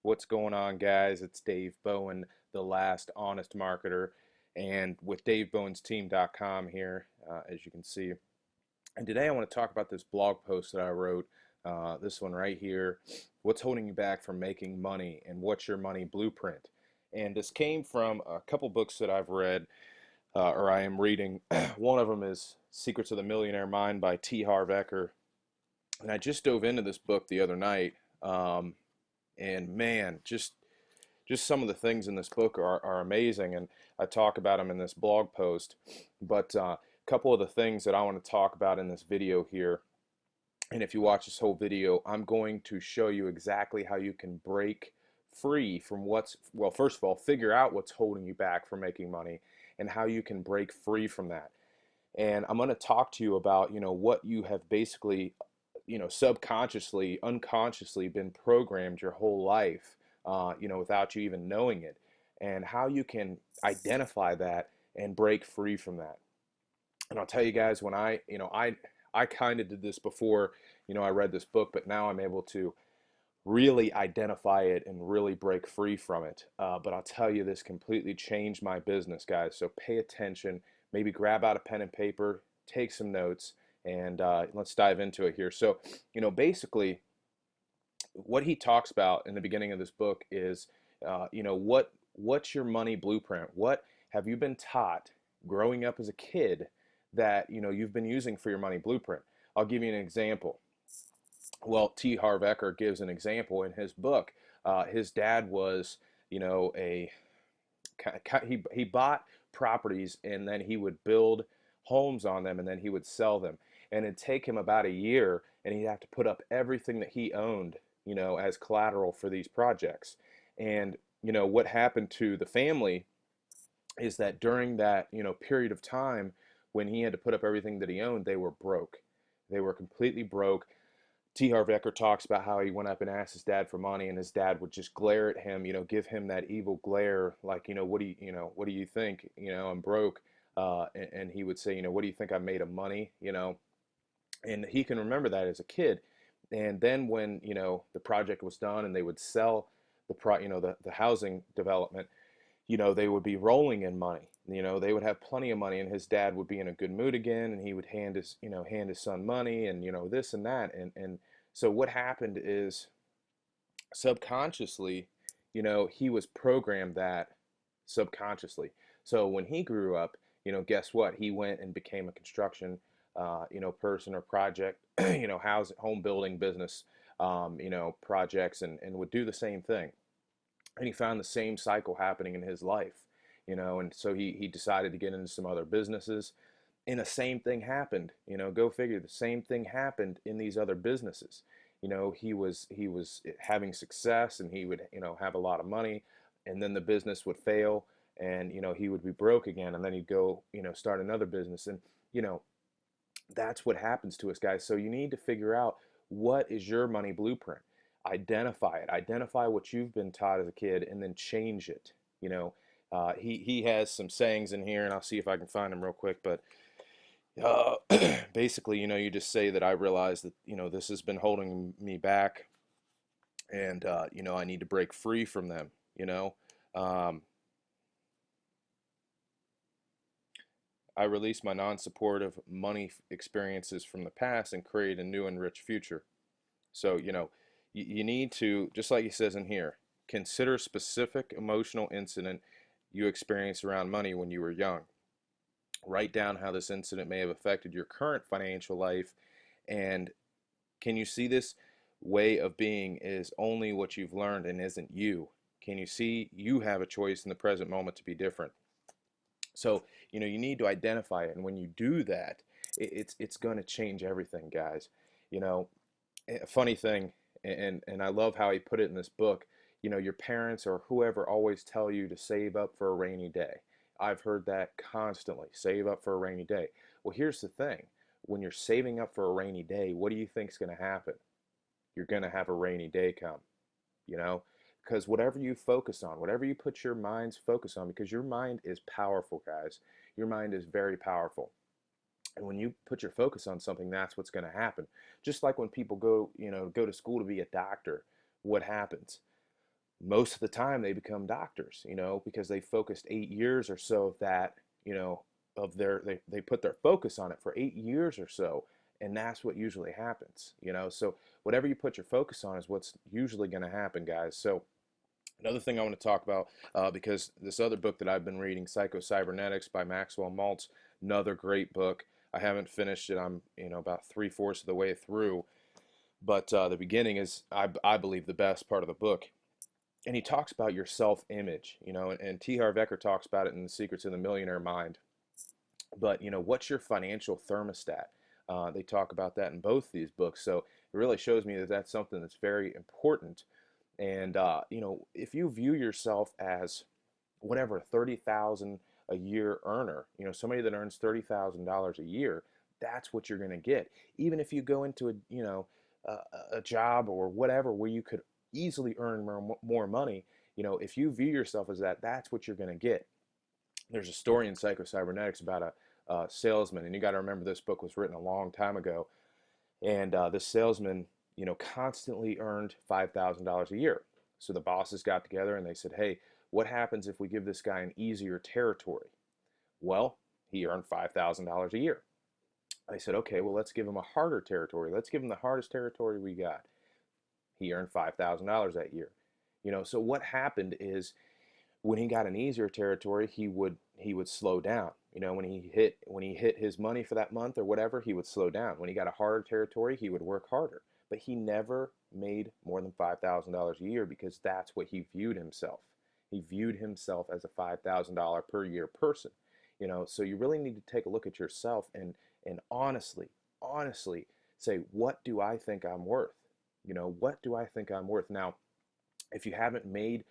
What's going on, guys? It's Dave Bowen, the last honest marketer, and with DaveBowensTeam.com here, as you can see. And today I want to talk about this blog post that I wrote, this one right here. What's holding you back from making money, and what's your money blueprint? And this came from a couple books that I've read, or I am reading. One of them is Secrets of the Millionaire Mind by T. Harv Eker. And I just dove into this book the other night. And man, just some of the things in this book are amazing, and I talk about them in this blog post. But a couple of the things that I want to talk about in this video here, and if you watch this whole video, I'm going to show you exactly how you can break free from well, first of all, figure out what's holding you back from making money and how you can break free from that. And I'm going to talk to you about, what you have basically, subconsciously, unconsciously been programmed your whole life, without you even knowing it, and how you can identify that and break free from that. And I'll tell you guys, when I kind of did this before, I read this book, but now I'm able to really identify it and really break free from it. But I'll tell you, this completely changed my business, guys. So pay attention, maybe grab out a pen and paper, take some notes, and let's dive into it here. So, basically, what he talks about in the beginning of this book is, what's your money blueprint? What have you been taught growing up as a kid that you've been using for your money blueprint? I'll give you an example. Well, T. Harv Eker gives an example in his book. His dad was, a he bought properties, and then he would build homes on them, and then he would sell them. And it'd take him about a year, and he'd have to put up everything that he owned, as collateral for these projects. And what happened to the family is that during that period of time when he had to put up everything that he owned, they were broke. They were completely broke. T. Harv Eker talks about how he went up and asked his dad for money, and his dad would just glare at him, give him that evil glare, like, what do you think? I'm broke. And he would say, what do you think I made of money? And he can remember that as a kid. And then when, the project was done and they would sell the housing development, they would be rolling in money. They would have plenty of money, and his dad would be in a good mood again, and he would hand his son money, and this and that. And so what happened is, subconsciously, he was programmed that subconsciously. So when he grew up, guess what? He went and became a construction, person or project, house, home building business, projects, and would do the same thing. And he found the same cycle happening in his life, and so he decided to get into some other businesses, and the same thing happened. Go figure, the same thing happened in these other businesses. He was having success, and he would have a lot of money, and then the business would fail, and he would be broke again, and then he'd go start another business. And you know that's what happens to us, guys. So you need to figure out, what is your money blueprint. Identify it. Identify what you've been taught as a kid, and then change it. He has some sayings in here, and I'll see if I can find them real quick. But uh, basically, you just say that I realize that this has been holding me back, and I need to break free from them. Um, I release my non-supportive money experiences from the past and create a new and rich future. So, you need to, just like he says in here, consider a specific emotional incident you experienced around money when you were young. Write down how this incident may have affected your current financial life, and can you see this way of being is only what you've learned and isn't you? Can you see you have a choice in the present moment to be different? So, you need to identify it, and when you do that, it's going to change everything, guys. You know, a funny thing, and I love how he put it in this book. Your parents or whoever always tell you to save up for a rainy day. I've heard that constantly. Save up for a rainy day. Well, here's the thing. When you're saving up for a rainy day, what do you think is going to happen? You're going to have a rainy day come, you know? Because whatever you focus on, whatever you put your mind's focus on, because your mind is powerful, guys. Your mind is very powerful. And when you put your focus on something, that's what's going to happen. Just like when people go to school to be a doctor, what happens? most of the time they become doctors, because they focused 8 years or so of that, of they put their focus on it for 8 years or so. And that's what usually happens. So whatever you put your focus on is what's usually going to happen, guys. So another thing I want to talk about, because this other book that I've been reading, Psycho Cybernetics by Maxwell Maltz, another great book. I haven't finished it. I'm, about three-fourths of the way through. But the beginning is, I believe, the best part of the book. And he talks about your self-image, and T. Harv Eker talks about it in The Secrets of the Millionaire Mind. But, what's your financial thermostat? They talk about that in both these books. So it really shows me that that's something that's very important. And if you view yourself as whatever 30,000 a year earner, somebody that earns $30,000 a year, that's what you're going to get. Even if you go into a job or whatever where you could easily earn more money, if you view yourself as that, that's what you're going to get. There's a story in Psycho Cybernetics about a salesman, and you got to remember this book was written a long time ago, and this salesman, constantly earned $5,000 a year. So the bosses got together and they said, hey, what happens if we give this guy an easier territory? Well, he earned $5,000 a year. I said, okay, well, let's give him a harder territory. Let's give him the hardest territory we got. He earned $5,000 that year. So what happened is when he got an easier territory, he would slow down. When he hit his money for that month or whatever, he would slow down. When he got a harder territory, he would work harder. But he never made more than $5,000 a year because that's what he viewed himself. He viewed himself as a $5,000 per year person. So you really need to take a look at yourself and honestly say, what do I think I'm worth? What do I think I'm worth? Now, if you haven't made,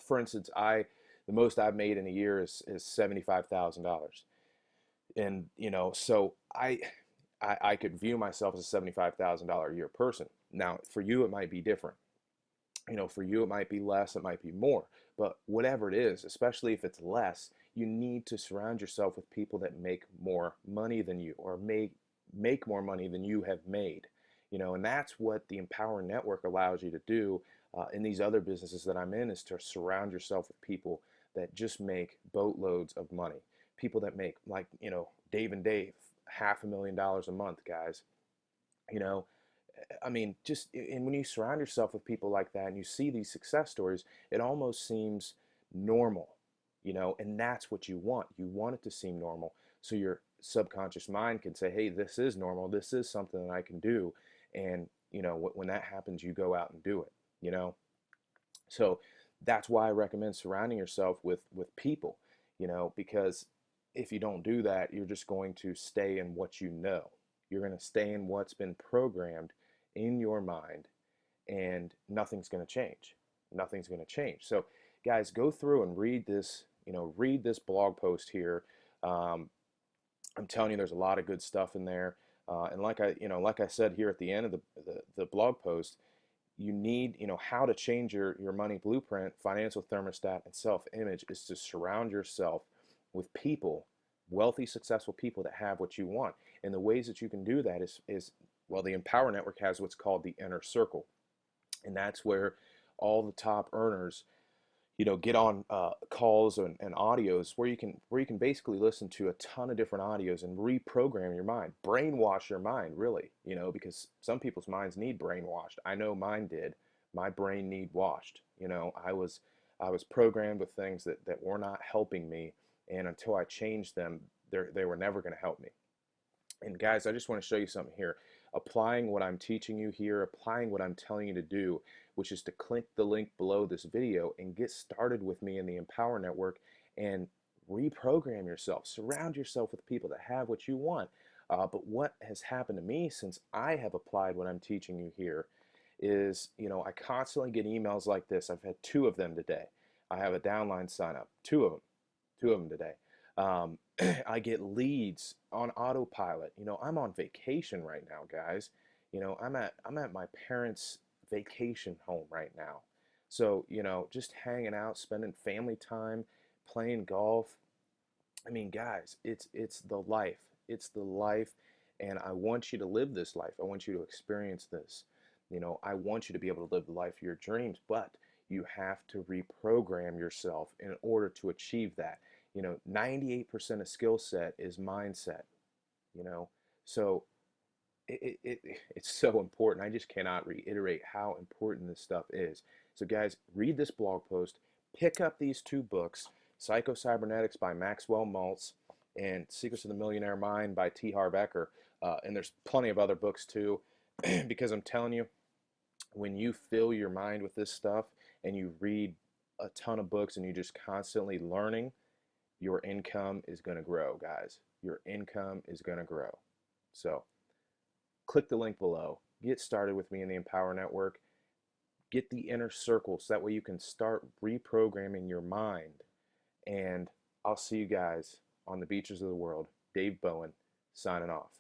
for instance, the most I've made in a year is $75,000. And, so I could view myself as a $75,000 a year person. Now, for you, it might be different. For you, it might be less, it might be more. But whatever it is, especially if it's less, you need to surround yourself with people that make more money than you, or make more money than you have made. And that's what the Empower Network allows you to do in these other businesses that I'm in, is to surround yourself with people that just make boatloads of money. People that make, like, Dave and Dave, $500,000 a month, guys. You know, I mean, and when you surround yourself with people like that and you see these success stories, it almost seems normal, and that's what you want. You want it to seem normal. So your subconscious mind can say, hey, this is normal. This is something that I can do. And, when that happens, you go out and do it, you know? So that's why I recommend surrounding yourself with people, because if you don't do that, you're just going to stay in what you know. You're going to stay in what's been programmed in your mind, and nothing's going to change. Nothing's going to change. So, guys, go through and read this. Read this blog post here. Um, I'm telling you, there's a lot of good stuff in there. And like I said here at the end of the blog post, you need, how to change your money blueprint, financial thermostat, and self-image is to surround yourself with people, wealthy, successful people that have what you want. And the ways that you can do that is well, the Empower Network has what's called the Inner Circle, and that's where all the top earners, get on calls and audios where you can basically listen to a ton of different audios and reprogram your mind, brainwash your mind, really, because some people's minds need brainwashed. I know mine did. My brain need washed. I was programmed with things that were not helping me, and until I changed them, they were never going to help me. And guys, I just want to show you something here. Applying what I'm teaching you here, applying what I'm telling you to do, which is to click the link below this video and get started with me in the Empower Network and reprogram yourself. Surround yourself with people that have what you want. But what has happened to me since I have applied what I'm teaching you here is, I constantly get emails like this. I've had two of them today. I have a downline sign up, two of them today. I get leads on autopilot. I'm on vacation right now, guys. I'm at my parents' vacation home right now. So, just hanging out, spending family time, playing golf. I mean, guys, it's the life. It's the life, and I want you to live this life. I want you to experience this. I want you to be able to live the life of your dreams, but You have to reprogram yourself in order to achieve that. 98% of skill set is mindset, you know. So it's so important. I just cannot reiterate how important this stuff is. So guys, read this blog post, pick up these two books, Psycho Cybernetics by Maxwell Maltz and Secrets of the Millionaire Mind by T. Harv Eker. And there's plenty of other books too, because I'm telling you, when you fill your mind with this stuff and you read a ton of books and you're just constantly learning, your income is going to grow, guys. Your income is going to grow. So click the link below. Get started with me in the Empower Network. Get the inner circle so that way you can start reprogramming your mind. And I'll see you guys on the beaches of the world. Dave Bowen, signing off.